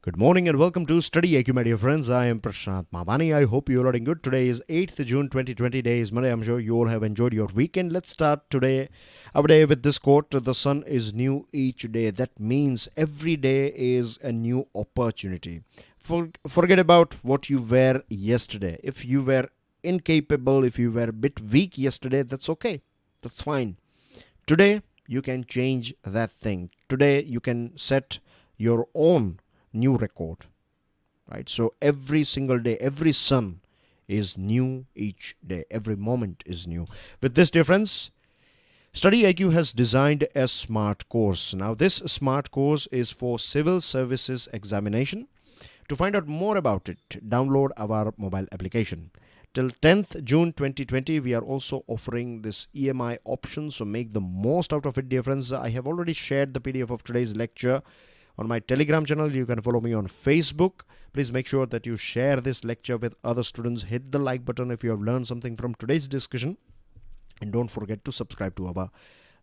Good morning and welcome to StudyIQ, my dear friends. I am Prashant Mavani. I hope you are doing good. Today is 8th June 2020. Day is Monday. I'm sure you all have enjoyed your weekend. Let's start our day with this quote. The sun is new each day. That means every day is a new opportunity. Forget about what you were yesterday. If you were incapable, if you were a bit weak yesterday, that's okay. That's fine. Today, you can change that thing. Today, you can set your own new record, right? So every single day, every sun is new each day. Every moment is new. With this difference, StudyIQ has designed a smart course. Now, this smart course is for Civil Services Examination. To find out more about it, download our mobile application. Till 10th June 2020, we are also offering this EMI option, so make the most out of it, dear friends. I have already shared the PDF of today's lecture on my Telegram channel. You can follow me on Facebook. Please make sure that you share this lecture with other students. Hit the like button if you have learned something from today's discussion. And don't forget to subscribe to our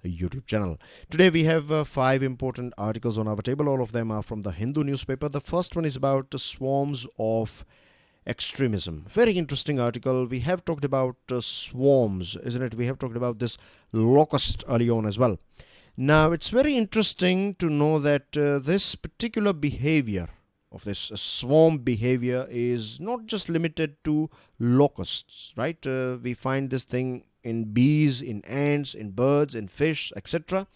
YouTube channel. Today we have 5 important articles on our table. All of them are from the Hindu newspaper. The first one is about swarms of extremism. Very interesting article. We have talked about swarms, isn't it? We have talked about this locust early on as well. Now, it's very interesting to know that this particular behavior of this swarm behavior is not just limited to locusts, right? We find this thing in bees, in ants, in birds, in fish, etc.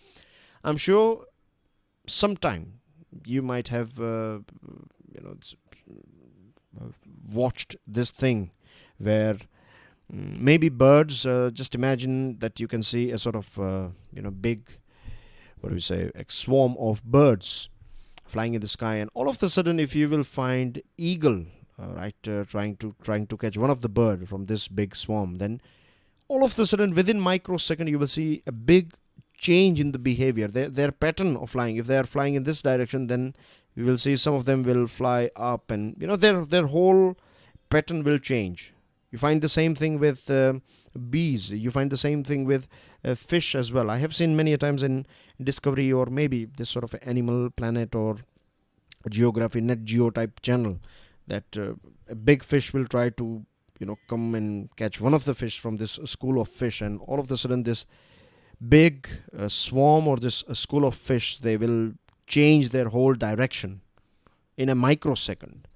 I'm sure sometime you might have watched this thing where maybe birds, just imagine that you can see a sort of big, a swarm of birds flying in the sky, and all of a sudden, if you will find eagle, trying to catch one of the bird from this big swarm, then all of a sudden, within microsecond, you will see a big change in the behavior, their pattern of flying. If they are flying in this direction, then you will see some of them will fly up, and their whole pattern will change. You find the same thing with bees. You find the same thing with fish as well. I have seen many a times in Discovery or maybe this sort of Animal Planet or Geography, Net Geo type channel, that a big fish will try to come and catch one of the fish from this school of fish, and all of a sudden this big swarm or this school of fish, they will change their whole direction in a microsecond.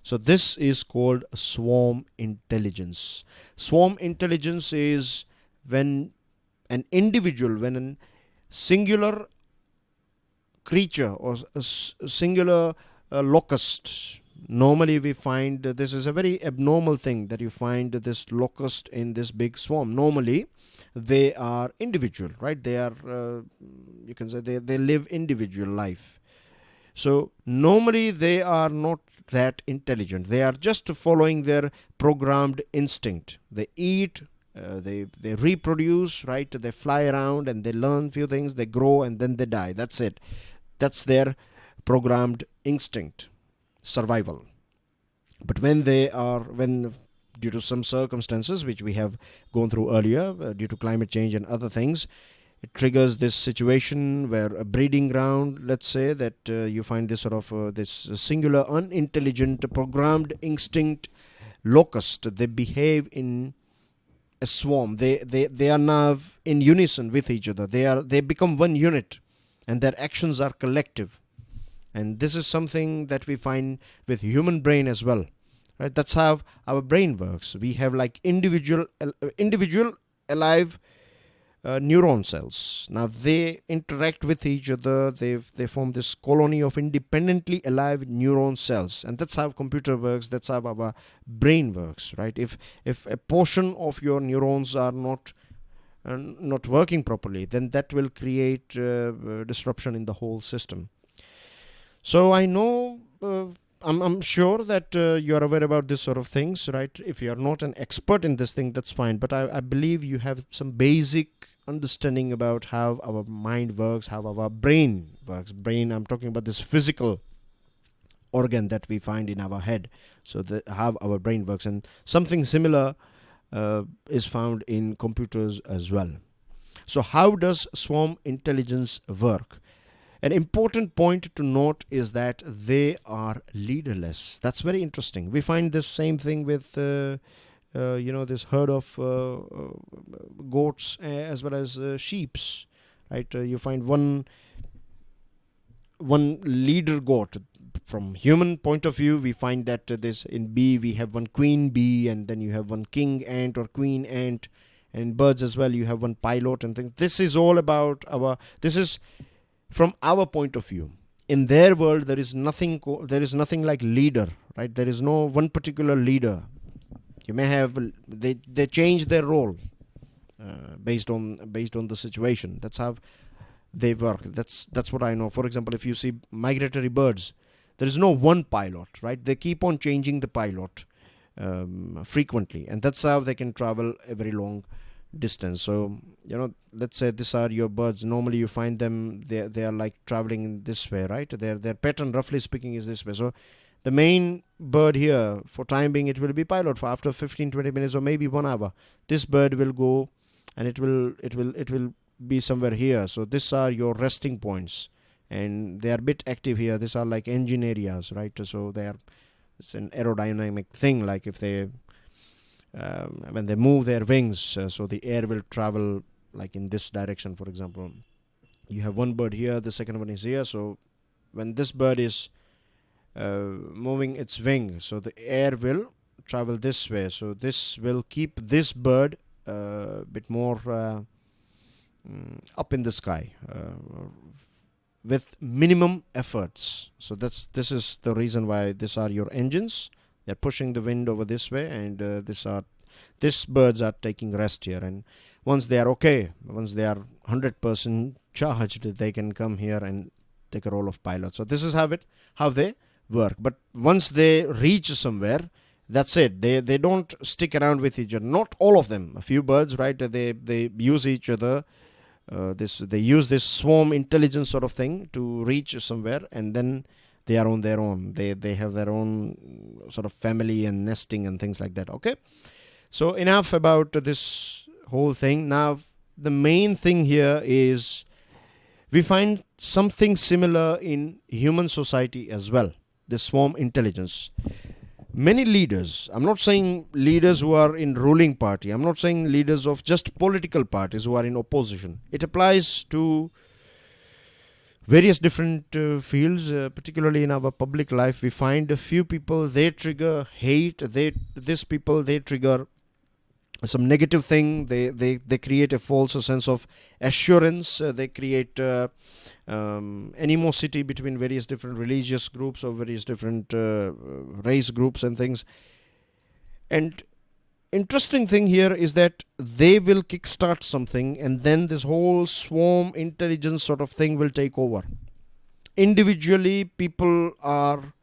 So this is called swarm intelligence. Swarm intelligence is when an individual, when a singular creature or a singular locust, normally we find this is a very abnormal thing that you find this locust in this big swarm. Normally they are individual, right? They are, you can say they live individual life. So normally they are not that intelligent. They are just following their programmed instinct. They eat, they reproduce, right? They fly around and they learn few things, they grow and then they die. That's it. That's their programmed instinct, survival. But when due to some circumstances which we have gone through earlier, due to climate change and other things, it triggers this situation where a breeding ground, let's say that you find this sort of this singular unintelligent programmed instinct locust. They behave in a swarm. They are now in unison with each other. They become one unit, and their actions are collective. And this is something that we find with human brain as well, right? That's how our brain works. We have like individual alive neuron cells. Now they interact with each other. They form this colony of independently alive neuron cells, and that's how computer works. That's how our brain works, right? If a portion of your neurons are not working properly, then that will create disruption in the whole system. So I know, I'm sure that you are aware about this sort of things, right? If you are not an expert in this thing, that's fine. But I believe you have some basic understanding about how our mind works, how our brain works. Brain, I'm talking about this physical organ that we find in our head. So how our brain works. And something similar is found in computers as well. So how does swarm intelligence work? An important point to note is that they are leaderless. That's very interesting. We find this same thing with this herd of goats as well as sheeps, right? You find one leader goat. From human point of view, we find that this in bee we have one queen bee, and then you have one king ant or queen ant, and in birds as well you have one pilot and things. This is all about this is from our point of view. In their world, there is nothing like leader, right? There is no one particular leader. You may have they change their role based on the situation. That's how they work. That's what I know. For example, if you see migratory birds, there is no one pilot, right? They keep on changing the pilot frequently, and that's how they can travel a very long distance. So let's say these are your birds. Normally you find them they are like traveling in this way, right? Their pattern, roughly speaking, is this way. So the main bird here, for time being, it will be pilot. For after 15-20 minutes or maybe 1 hour, this bird will go, and it will be somewhere here. So these are your resting points, and they are a bit active here. These are like engine areas, right? So it's an aerodynamic thing. Like if they when they move their wings, so the air will travel like in this direction. For example, you have one bird here, the second one is here. So when this bird is moving its wing, so the air will travel this way. So this will keep this bird a bit more up in the sky with minimum efforts. So this is the reason why these are your engines. They're pushing the wind over this way, and these birds are taking rest here. And once they are okay, once they are 100% charged, they can come here and take a role of pilot. So this is how they work. But once they reach somewhere, that's it. They don't stick around with each other. Not all of them. A few birds, right? They use each other. They use this swarm intelligence sort of thing to reach somewhere, and then they are on their own. They have their own sort of family and nesting and things like that. Okay, so enough about this whole thing. Now the main thing here is we find something similar in human society as well, the swarm intelligence. Many leaders, I'm not saying leaders who are in ruling party, I'm not saying leaders of just political parties who are in opposition. It applies to various different fields, particularly in our public life. We find a few people, they trigger hate. These people, they trigger some negative thing. They create a false sense of assurance. They create animosity between various different religious groups or various different race groups and things. And interesting thing here is that they will kickstart something, and then this whole swarm intelligence sort of thing will take over. Individually, people are,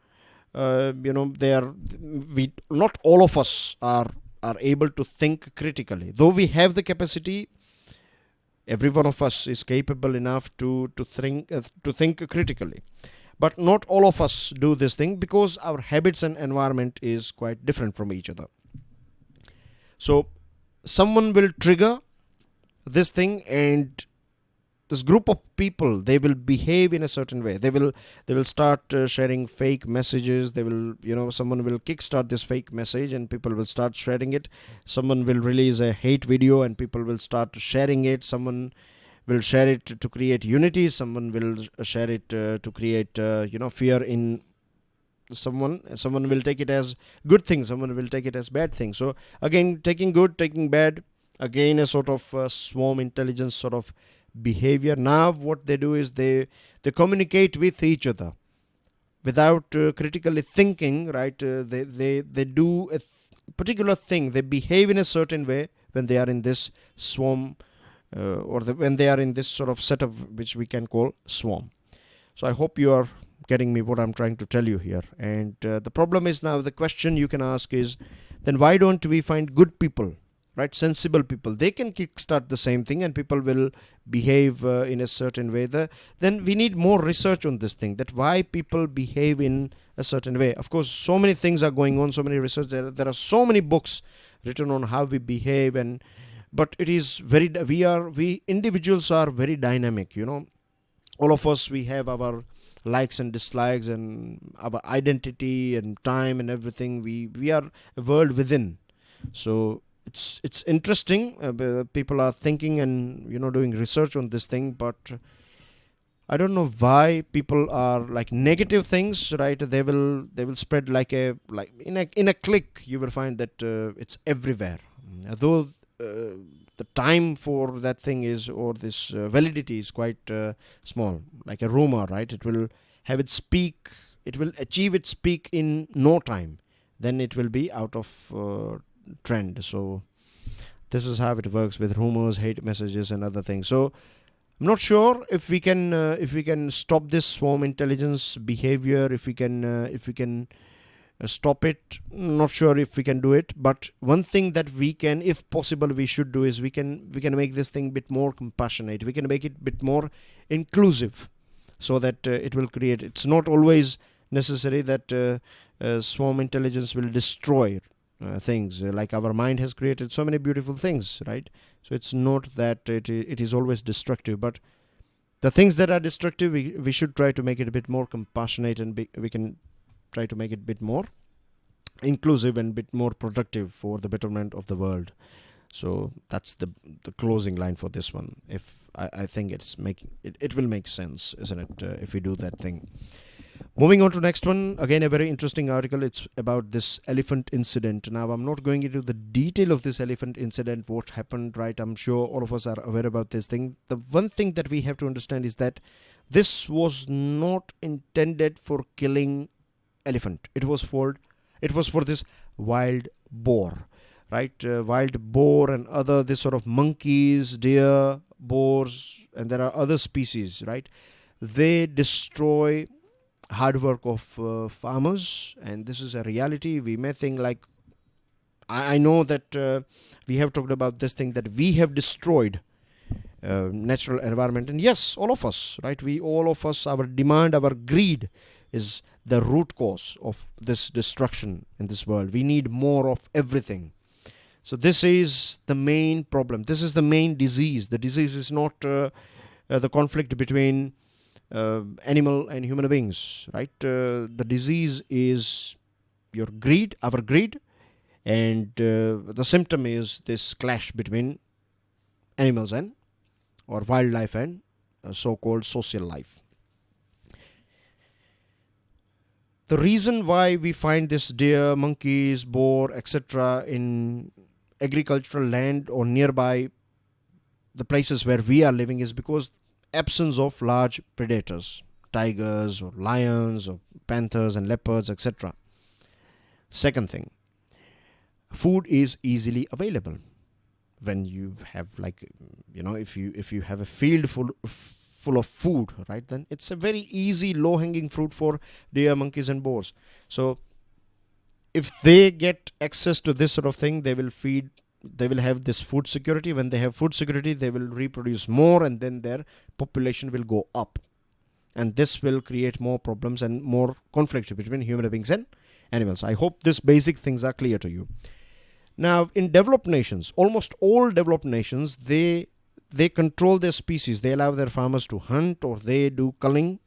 not all of us are able to think critically. Though we have the capacity, every one of us is capable enough to think critically. But not all of us do this thing because our habits and environment is quite different from each other. So someone will trigger this thing, and this group of people, they will behave in a certain way. They will start sharing fake messages. They will, someone will kickstart this fake message and people will start sharing it. Someone will release a hate video and people will start sharing it. Someone will share it to create unity. Someone will share it to create, fear in someone will take it as good thing, someone will take it as bad thing. So again, taking good, taking bad, again a sort of swarm intelligence sort of behavior. Now what they do is they communicate with each other without critically thinking, right? They do a particular thing. They behave in a certain way when they are in this swarm when they are in this sort of setup which we can call swarm. So I hope you are getting me what I'm trying to tell you here. And the problem is, now the question you can ask is, then why don't we find good people, right? Sensible people. They can kickstart the same thing and people will behave in a certain way. Then we need more research on this thing, that why people behave in a certain way. Of course, so many things are going on, so many research. There are so many books written on how we behave, but it is we individuals are very dynamic, all of us, we have our likes and dislikes and our identity and time and everything. We are a world within. So it's interesting. People are thinking and doing research on this thing, but I don't know why people are like negative things, right? They will spread like in a click. You will find that it's everywhere. Though the time for that thing is, or this validity is quite small, like a rumor, right? It will have its peak. It will achieve its peak in no time. Then it will be out of trend. So this is how it works with rumors, hate messages, and other things. So I'm not sure if we can stop this swarm intelligence behavior, if we can stop it. Not sure if we can do it, but one thing that we can, if possible, we should do is we can make this thing a bit more compassionate. We can make it a bit more inclusive, so that it will create. It's not always necessary that swarm intelligence will destroy things. Like our mind has created so many beautiful things, right? So it's not that it is always destructive, but the things that are destructive, we should try to make it a bit more compassionate, and we can try to make it a bit more inclusive and a bit more productive for the betterment of the world. So that's the closing line for this one. If I think it will make sense, isn't it, if we do that thing. Moving on to next one, again a very interesting article. It's about this elephant incident. Now I'm not going into the detail of this elephant incident, what happened, right? I'm sure all of us are aware about this thing. The one thing that we have to understand is that this was not intended for killing elephant. It was for this wild boar, right? Wild boar and other this sort of monkeys, deer, boars, and there are other species, right? They destroy hard work of farmers, and this is a reality. We may think like, I know that we have talked about this thing, that we have destroyed natural environment, and yes, all of us, right? All of us, our demand, our greed is the root cause of this destruction in this world. We need more of everything. So this is the main problem. This is the main disease. The disease is not the conflict between animal and human beings, right? The disease is your greed, our greed, and the symptom is this clash between animals and, or wildlife and so-called social life. The reason why we find this deer, monkeys, boar, etc. in agricultural land or nearby the places where we are living is because absence of large predators, tigers or lions or panthers and leopards, etc. Second thing, food is easily available. When you have, like, if you have a field full of food, right, then it's a very easy low-hanging fruit for deer, monkeys and boars. So if they get access to this sort of thing, they will have this food security. When they have food security, they will reproduce more, and then their population will go up, and this will create more problems and more conflict between human beings and animals. I hope these basic things are clear to you. Now, in developed nations, almost all developed nations, they control their species. They allow their farmers to hunt, or they do culling.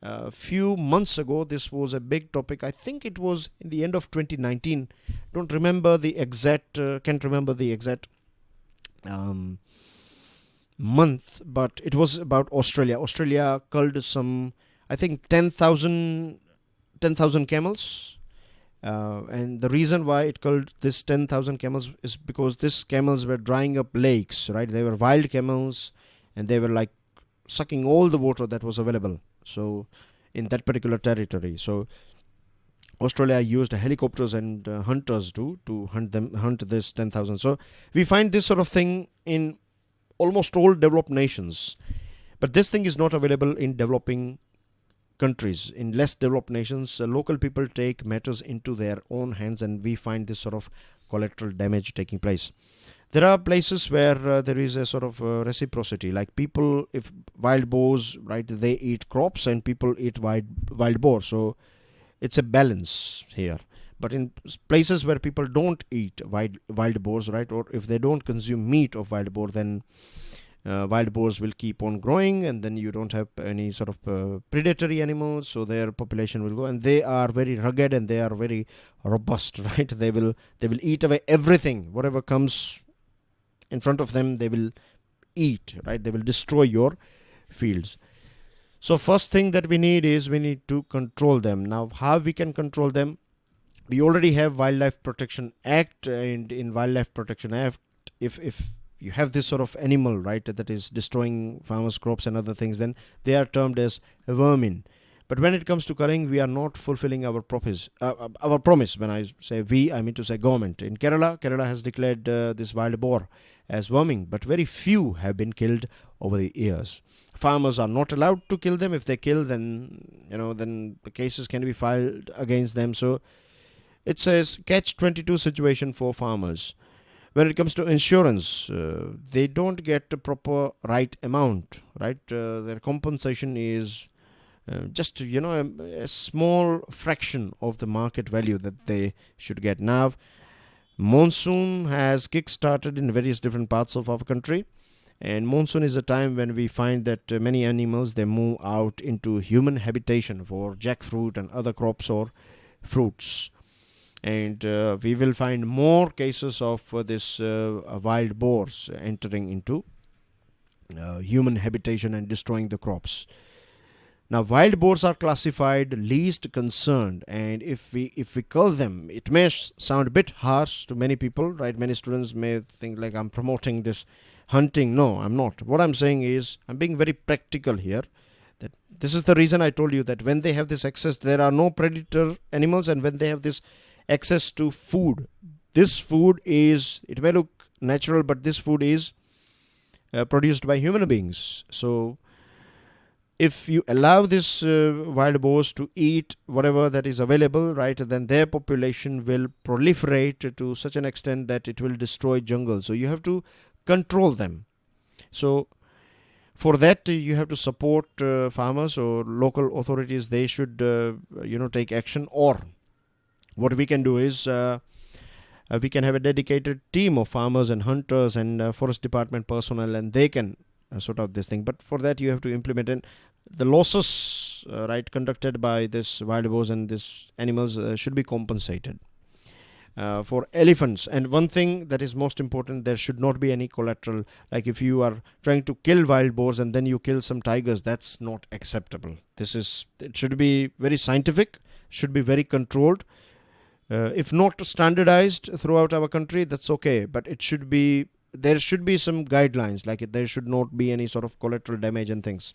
A few months ago, this was a big topic. I think it was in the end of 2019. Can't remember the exact month, but it was about Australia. Australia culled some, I think, 10,000 camels. And the reason why it culled this 10,000 camels is because these camels were drying up lakes, right? They were wild camels, and they were like sucking all the water that was available. So in that particular territory, so Australia used helicopters and hunters to hunt this 10,000. So we find this sort of thing in almost all developed nations, but this thing is not available in developing countries. In less developed nations, local people take matters into their own hands, and we find this sort of collateral damage taking place. There are places where there is a sort of reciprocity, like people, if wild boars, right, they eat crops and people eat wild boar. So it's a balance here. But in places where people don't eat wild boars, right, or if they don't consume meat of wild boar, then wild boars will keep on growing, and then you don't have any sort of predatory animals, so their population will go. And they are very rugged and they are very robust, right? They will eat away everything, whatever comes in front of them. They will eat, right? They will destroy your fields. So first thing that we need is we need to control them. Now, how we can control them? We already have Wildlife Protection Act, and in Wildlife Protection Act, if you have this sort of animal, right, that is destroying farmers' crops and other things, then they are termed as vermin. But when it comes to culling, we are not fulfilling our promise. When I say we, I mean to say government. In Kerala has declared this wild boar as vermin, but very few have been killed over the years. Farmers are not allowed to kill them. If they kill, then the cases can be filed against them. So it's a catch-22 situation for farmers. When it comes to insurance, they don't get the proper right amount, right? Their compensation is just a small fraction of the market value that they should get. Now, monsoon has kick-started in various different parts of our country, and monsoon is a time when we find that many animals, they move out into human habitation for jackfruit and other crops or fruits. And we will find more cases of this wild boars entering into human habitation and destroying the crops. Now, wild boars are classified least concerned, and if we cull them, it may sound a bit harsh to many people, right? Many students may think like I'm promoting this hunting. No, I'm not. What I'm saying is I'm being very practical here. That this is the reason I told you that when they have this access, there are no predator animals, and when they have this access to food, this food is, it may look natural, but this food is produced by human beings. So if you allow this wild boars to eat whatever that is available, right, then their population will proliferate to such an extent that it will destroy jungle. So you have to control them. So for that, you have to support farmers or local authorities. They should take action. Or what we can do is we can have a dedicated team of farmers and hunters and forest department personnel, and they can sort out this thing. But for that, you have to implement it. The losses conducted by this wild boars and these animals should be compensated. For elephants, and one thing that is most important, there should not be any collateral. Like if you are trying to kill wild boars and then you kill some tigers, that's not acceptable. It should be very scientific, should be very controlled. If not standardized throughout our country, that's okay, but there should be some guidelines, like there should not be any sort of collateral damage and things.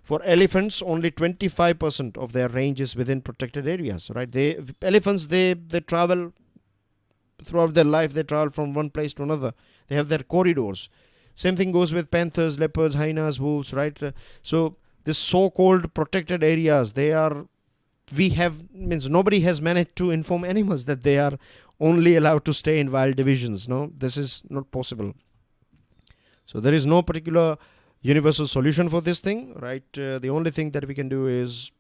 For elephants, only 25% of their range is within protected areas, right? Elephants travel throughout their life. They travel from one place to another. They have their corridors. Same thing goes with panthers, leopards, hyenas, wolves, right? So this so-called protected areas, nobody has managed to inform animals that they are only allowed to stay in wild divisions. No, this is not possible. So there is no particular universal solution for this thing, right? The only thing that we can do is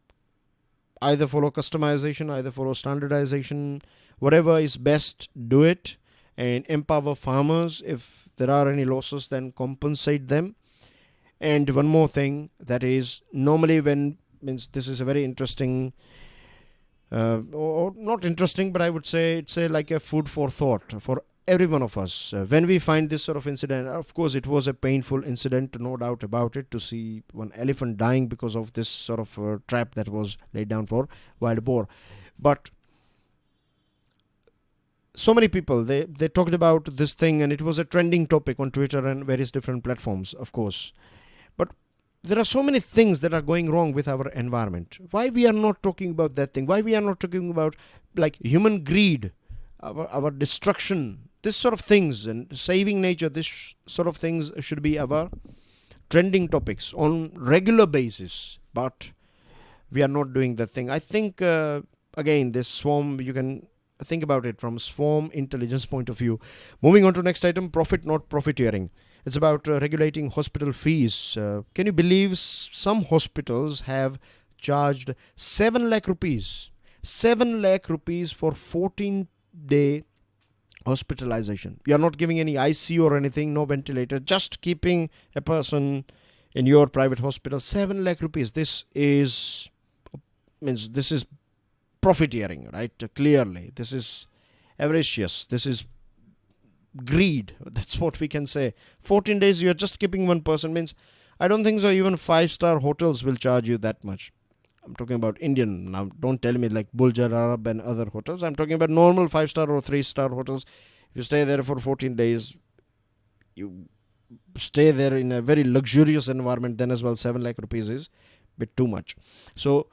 either follow customization, either follow standardization. Whatever is best, do it, and empower farmers. If there are any losses, then compensate them. And one more thing, that is, normally this is a very interesting, or not interesting, but I would say it's like a food for thought for every one of us. When we find this sort of incident, of course it was a painful incident, no doubt about it, to see one elephant dying because of this sort of trap that was laid down for wild boar. But so many people, they talked about this thing, and it was a trending topic on Twitter and various different platforms, of course. But there are so many things that are going wrong with our environment. Why we are not talking about that thing? Why we are not talking about like human greed, our destruction, this sort of things, and saving nature? This sort of things should be our trending topics on regular basis. But we are not doing that thing. I think again, this swarm, you can think about it from swarm intelligence point of view. Moving on to next item, profit not profiteering. It's about regulating hospital fees. Can you believe some hospitals have charged 7 lakh rupees? 7 lakh rupees for 14-day hospitalization. You are not giving any ICU or anything, no ventilator, just keeping a person in your private hospital. 7 lakh rupees. This is profiteering, right? Clearly, this is avaricious. This is greed. That's what we can say. 14 days you are just keeping one person means I don't think so even 5-star hotels will charge you that much. I'm talking about Indian now. Don't tell me like Buljar Arab and other hotels. I'm talking about normal 5-star or 3-star hotels. If you stay there for 14 days, you stay there in a very luxurious environment, then as well 7 lakh rupees is a bit too much. So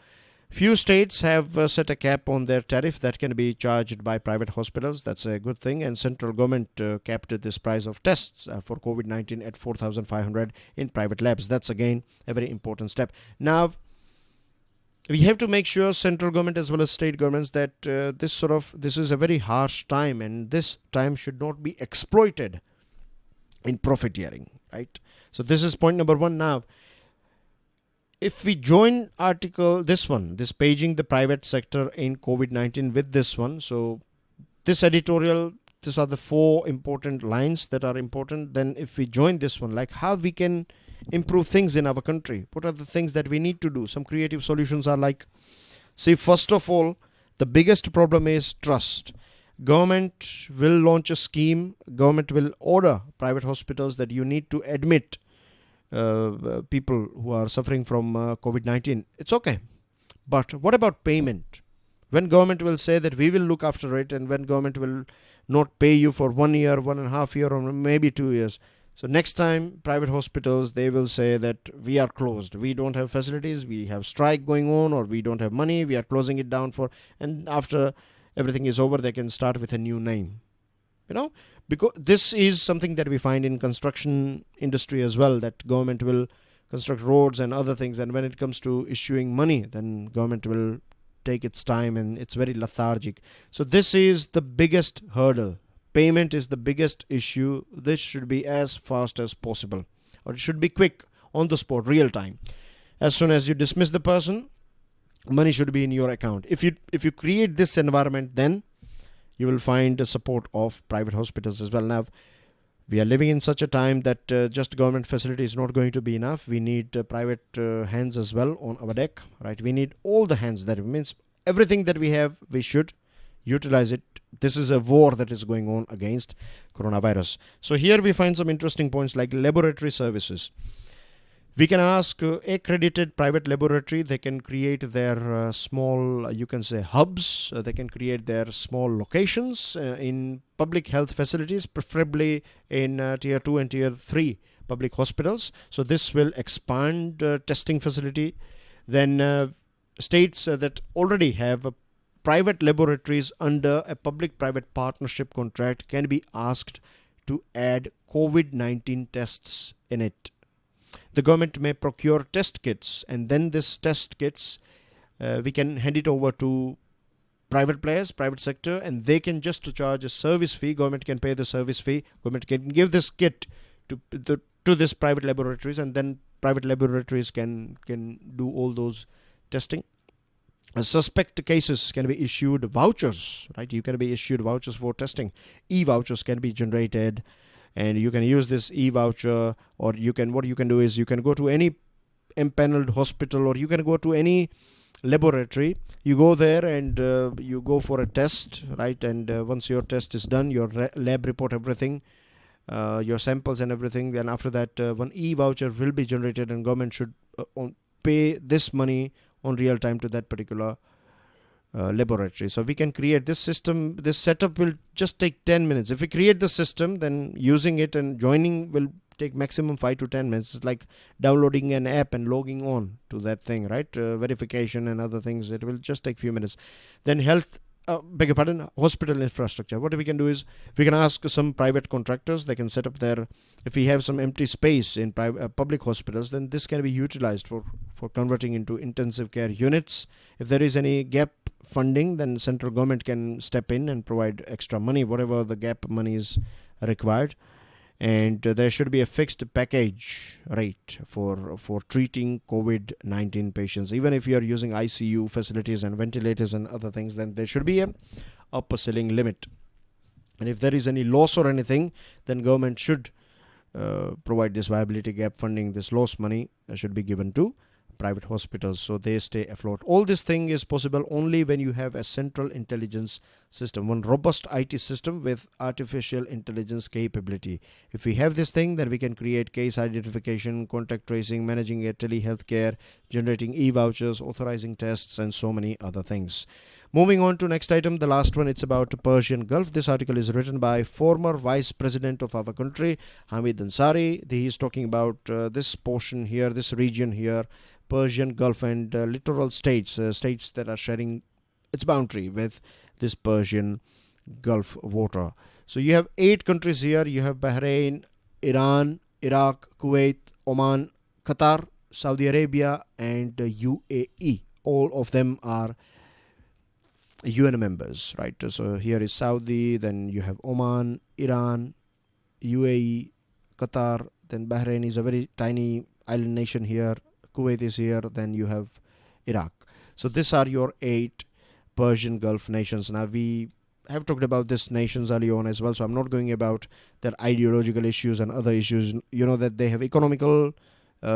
few states have set a cap on their tariff that can be charged by private hospitals. That's a good thing. And central government capped this price of tests for COVID-19 at 4,500 in private labs. That's again a very important step. Now, we have to make sure central government as well as state governments that this is a very harsh time, and this time should not be exploited in profiteering, right? So this is point number one. Now, if we join this paging the private sector in COVID-19 with this one, so this editorial, these are the 4 important lines that are important. Then if we join this one, like how we can improve things in our country, what are the things that we need to do? Some creative solutions are like, see, first of all, the biggest problem is trust. Government will launch a scheme. Government will order private hospitals that you need to admit people who are suffering from COVID-19. It's okay. But what about payment? When government will say that we will look after it, and when government will not pay you for 1 year, 1.5 years, or maybe 2 years. So next time, private hospitals, they will say that we are closed. We don't have facilities. We have strike going on, or we don't have money. We are closing it down and after everything is over, they can start with a new name. Because this is something that we find in construction industry as well, that government will construct roads and other things, and when it comes to issuing money, then government will take its time and it's very lethargic. So this is the biggest hurdle. Payment is the biggest issue. This should be as fast as possible, or it should be quick, on the spot, real time. As soon as you dismiss the person, money should be in your account. If you create this environment, then you will find the support of private hospitals as well. Now, we are living in such a time that just government facility is not going to be enough. We need private hands as well on our deck, right? We need all the hands. That means everything that we have, we should utilize it. This is a war that is going on against coronavirus. So here we find some interesting points like laboratory services. We can ask accredited private laboratory. They can create their small, you can say, hubs. They can create their small locations in public health facilities, preferably in tier 2 and tier 3 public hospitals. So this will expand testing facility. Then states that already have private laboratories under a public-private partnership contract can be asked to add COVID-19 tests in it. The government may procure test kits, and then this test kits, we can hand it over to private players, private sector, and they can just charge a service fee. Government can pay the service fee. Government can give this kit to this private laboratories, and then private laboratories can do all those testing. Suspect cases can be issued vouchers, right? You can be issued vouchers for testing. E-vouchers can be generated, and you can use this e-voucher, or what you can do is you can go to any empaneled hospital, or you can go to any laboratory. You go there and you go for a test, right? And once your test is done, your lab report, everything, your samples and everything, then after that one e-voucher will be generated, and government should pay this money on real time to that particular laboratory. So we can create this system. This setup will just take 10 minutes. If we create the system, then using it and joining will take maximum 5 to 10 minutes. It's like downloading an app and logging on to that thing, right? Verification and other things. It will just take few minutes. Then hospital infrastructure. What we can do is we can ask some private contractors. They can set up if we have some empty space in public hospitals, then this can be utilized for converting into intensive care units. If there is any gap funding, then central government can step in and provide extra money, whatever the gap money is required. And there should be a fixed package rate for treating COVID-19 patients. Even if you are using ICU facilities and ventilators and other things, then there should be a upper ceiling limit. And if there is any loss or anything, then government should provide this viability gap funding. This loss money should be given to private hospitals so they stay afloat. All this thing is possible only when you have a central intelligence system, one robust IT system with artificial intelligence capability. If we have this thing, then we can create case identification, contact tracing, managing a telehealth care, generating e-vouchers, authorizing tests, and so many other things. Moving on to next item, the last one, it's about Persian Gulf. This article is written by former Vice President of our country, Hamid Ansari. He is talking about this portion here, this region here, Persian Gulf and littoral states, states that are sharing its boundary with this Persian Gulf water. So you have 8 countries here. You have Bahrain, Iran, Iraq, Kuwait, Oman, Qatar, Saudi Arabia, and UAE. All of them are UN members, right? So here is Saudi, then you have Oman, Iran, UAE, Qatar, then Bahrain is a very tiny island nation here, Kuwait is here, then you have Iraq. So these are your 8 Persian Gulf nations. Now we have talked about these nations early on as well, so I'm not going about their ideological issues and other issues. You know that they have economical,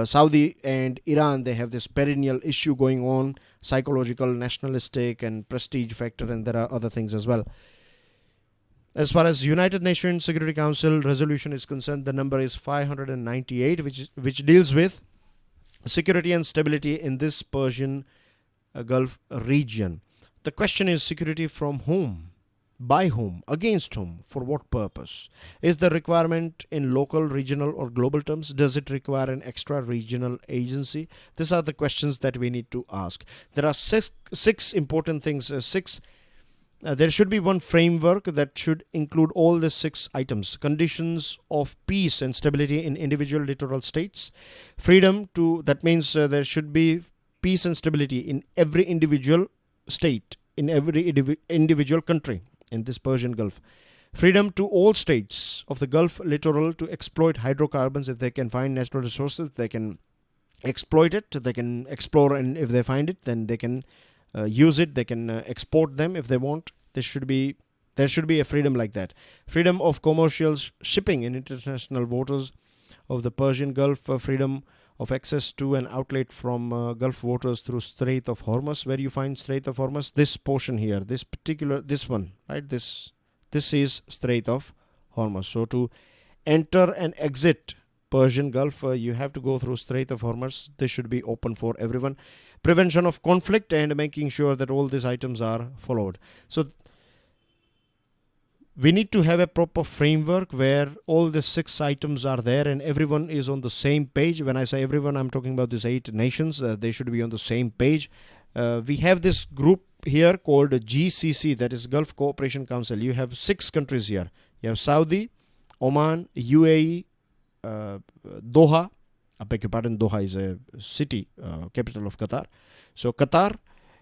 Saudi and Iran, they have this perennial issue going on, psychological, nationalistic and prestige factor, and there are other things as well. As far as United Nations Security Council resolution is concerned, the number is 598, which deals with security and stability in this Persian Gulf region. The question is security from whom? By whom? Against whom? For what purpose? Is the requirement in local, regional or global terms? Does it require an extra regional agency? These are the questions that we need to ask. There are six important things. There should be one framework that should include all the 6 items. Conditions of peace and stability in individual littoral states. Freedom to, that means there should be peace and stability in every individual state, in every individual country in this Persian Gulf. Freedom to all states of the Gulf littoral to exploit hydrocarbons. If they can find natural resources, they can exploit it, they can explore, and if they find it, then they can use it, they can export them if they want. There should be a freedom like that. Freedom of commercial shipping in international waters of the Persian Gulf. Freedom of access to an outlet from Gulf waters through Strait of Hormuz. Where you find Strait of Hormuz? This portion here, this one, right? This is Strait of Hormuz. So to enter and exit Persian Gulf, you have to go through Strait of Hormuz. This should be open for everyone. Prevention of conflict and making sure that all these items are followed. So we need to have a proper framework where all the 6 items are there and everyone is on the same page. When I say everyone, I'm talking about these 8 nations. They should be on the same page. We have this group here called GCC, that is Gulf Cooperation Council. You have 6 countries here. You have Saudi, Oman, UAE, Doha. I beg your pardon, Doha is a city, capital of Qatar. So Qatar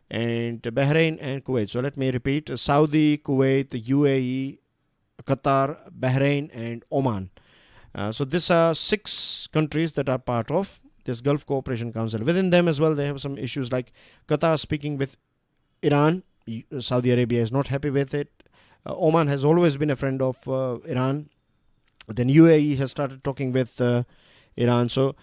and Bahrain and Kuwait. So let me repeat: Saudi, Kuwait, UAE, Qatar, Bahrain and Oman. So these are 6 countries that are part of this Gulf Cooperation Council. Within them as well, they have some issues like Qatar speaking with Iran. Saudi Arabia is not happy with it. Oman has always been a friend of Iran. Then UAE has started talking with Iran. So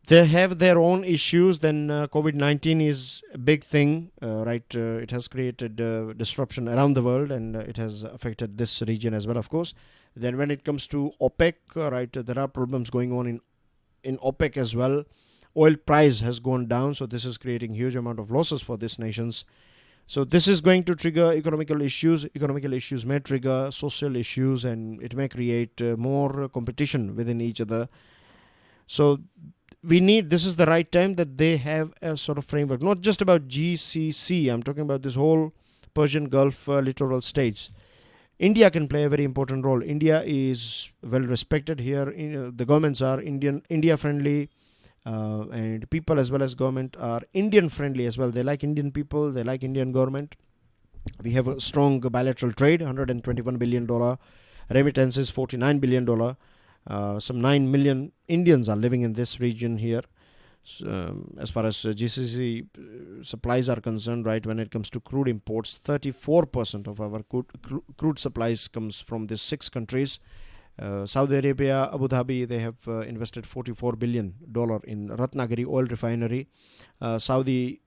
they have their own issues. Then COVID-19 is a big thing, right? It has created disruption around the world and it has affected this region as well, of course. Then when it comes to OPEC, right, there are problems going on in OPEC as well. Oil price has gone down, so this is creating huge amount of losses for these nations. So this is going to trigger economical issues. Economical issues may trigger social issues and it may create more competition within each other. So this is the right time that they have a sort of framework, not just about GCC. I'm talking about this whole Persian Gulf littoral states. India can play a very important role. India is well respected here. The governments are India friendly, and people as well as government are Indian friendly as well. They like Indian people. They like Indian government. We have a strong bilateral trade, $121 billion. Remittances, $49 billion. Some 9 million Indians are living in this region here. As far as GCC supplies are concerned, right, when it comes to crude imports, 34% of our crude supplies comes from these 6 countries. Saudi Arabia, Abu Dhabi, they have invested $44 billion in Ratnagiri oil refinery. Saudi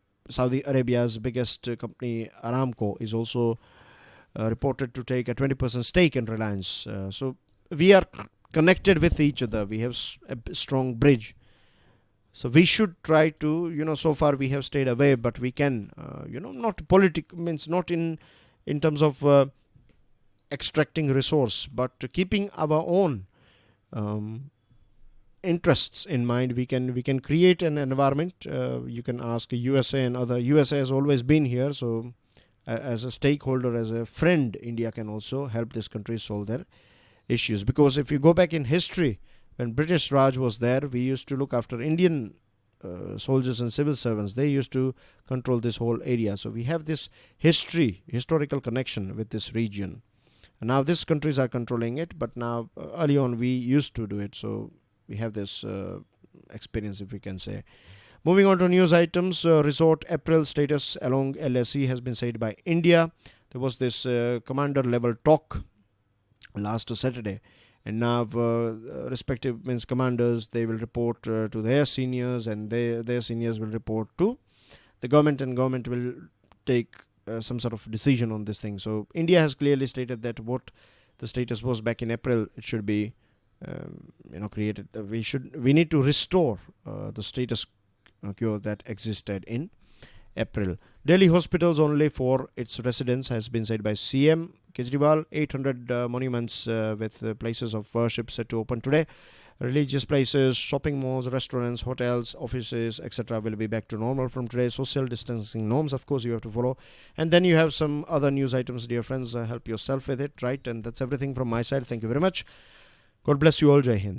Arabia's biggest company, Aramco, is also reported to take a 20% stake in Reliance. So we are connected with each other. We have a strong bridge. So we should try to, so far we have stayed away, but we can, not means not in terms of extracting resource, but keeping our own interests in mind. We can create an environment. You can ask USA and other. USA has always been here, so as a stakeholder, as a friend, India can also help this country solve their issues. Because if you go back in history, when British Raj was there, we used to look after Indian soldiers and civil servants. They used to control this whole area. So we have this historical connection with this region. And now these countries are controlling it, but now early on we used to do it. So we have this experience, if we can say. Moving on to news items, resort April status along LSE has been said by India. There was this commander level talk last Saturday. And now respective commanders, they will report to their seniors, and their seniors will report to the government, and government will take some sort of decision on this thing. So India has clearly stated that what the status was back in April, it should be created. We need to restore the status quo that existed in April. Delhi hospitals only for its residents has been said by CM Kejriwal. 800 monuments with places of worship set to open today. Religious places, shopping malls, restaurants, hotels, offices, etc. will be back to normal from today. Social distancing norms, of course, you have to follow. And then you have some other news items, dear friends. Help yourself with it, right? And that's everything from my side. Thank you very much. God bless you all. Jai Hind.